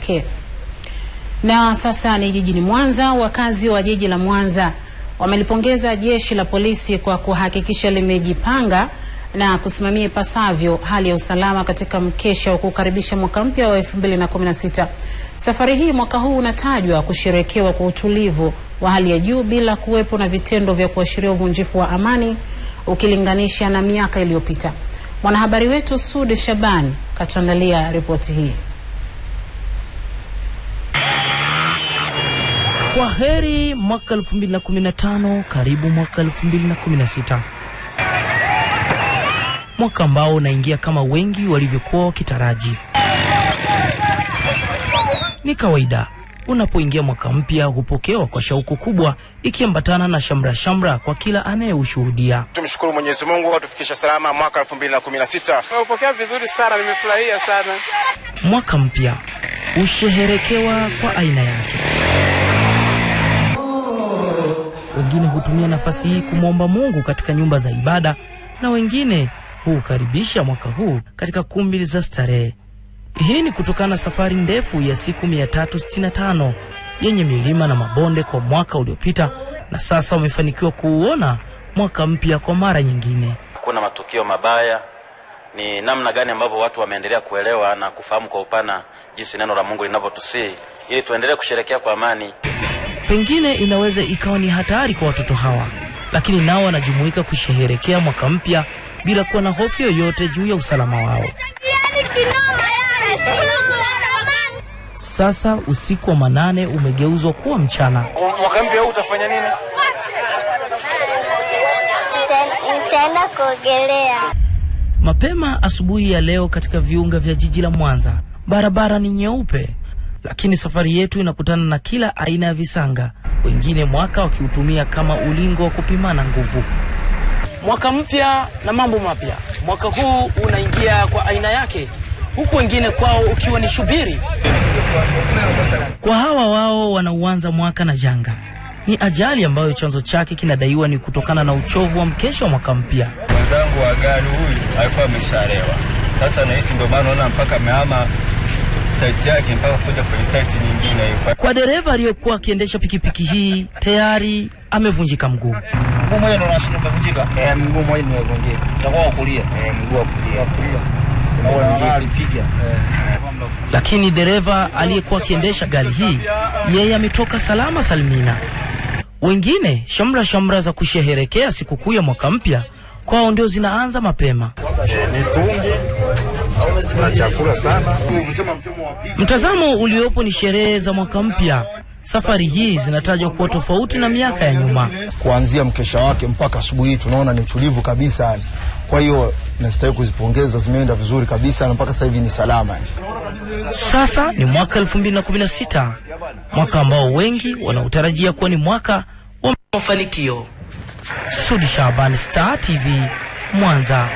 pekee. Na sasa ni jijini Mwanza. Wakazi wa jiji la Mwanza wamelipongeza jeshi la polisi kwa kuhakikisha limejipanga na kusimamia ipasavyo hali ya usalama katika mkesha wa kukaribisha mwaka mpya wa 2016. Safari hii mwaka huu unatajwa kusherekewa kwa utulivu wa hali ya juu bila kuwepo na vitendo vya kuashiria uvunjifu wa amani ukilinganisha na miaka iliyopita. Mwanahabari wetu Sudi Shaban katuandalia ripoti hii. Kwa heri mwaka 2015, karibu mwaka 2016. Mwaka ambao unaingia kama wengi walivyokuwa wakitaraji. Ni kawaida unapoingia mwaka mpya hupokewa kwa shauku kubwa, ikiambatana na shamra kwa kila anayeushuhudia. Tumshukuru Mwenyezi Mungu atufikisha salama mwaka 2016. Tumepokea vizuri sana, nimefurahia sana. Mwaka mpya usheherekewa kwa aina yake. Wengine hutumia nafasi hii kumwomba Mungu katika nyumba za ibada, na wengine hukaribisha mwaka huu katika kumbi za starehe. Hii ni kutokana na safari ndefu ya siku 365 yenye milima na mabonde kwa mwaka uliopita, na sasa wamefanikiwa kuuona mwaka mpya kwa mara nyingine. Kuna matukio mabaya, ni namna gani ambavyo watu wameendelea kuelewa na kufahamu kwa upana jinsi neno la Mungu linavyotusii ili tuendelee kusherehekea kwa amani. Pengine inaweza ikawa ni hatari kwa watoto hawa, lakini nao wanajumuika kusherehekea mwaka mpya bila kuwa na hofu yoyote juu ya usalama wao. Sasa usiku wa manane umegeuzwa kuwa mchana. Mwaka mpya huu utafanya nini? Nitaenda kuogelea. Mapema asubuhi ya leo katika viunga vya jiji la Mwanza, barabara ni nyeupe, lakini safari yetu inakutana na kila aina ya visanga, wengine mwaka wakiutumia kama ulingo wa kupimana nguvu. Mwaka mpya na mambo mapya. Mwaka huu unaingia kwa aina yake, huku wengine kwao ukiwa ni shubiri. Kwa hawa wao wanauanza mwaka na janga. Ni ajali ambayo chanzo chake kinadaiwa ni kutokana na uchovu wa mkesha wa mwaka mpya. Mwenzangu wa gari huyu alikuwa amesharewa. Sasa nahisi ndio maana naona mpaka amehama site yake mpaka kuja kwenye site nyingine. Kwa dereva aliyokuwa akiendesha pikipiki hii tayari amevunjika mguu. Mguu mmoja ndo unavunjika? Mguu mmoja ndio unavunjika. Utakuwa kulia. Mguu wa kulia. Alipiga. Lakini dereva aliyekuwa akiendesha gari hii, yeye ametoka salama salimina. Wengine shamra za kusherehekea sikukuu ya mwaka mpya kwao ndio zinaanza mapema. Mitungi na chakula sana. Mtazamo uliopo ni sherehe za mwaka mpya. Safari hii zinatajwa kuwa tofauti na miaka ya nyuma. Kuanzia mkesha wake mpaka asubuhi tunaona ni tulivu kabisa. Kwa hiyo nastahili kuzipongeza, zimeenda vizuri kabisa na mpaka sasa hivi ni salama. Sasa ni mwaka 2016, mwaka ambao wengi wanautarajia kuwa ni mwaka wa mafanikio. Sudi Shaban, Star TV, Mwanza.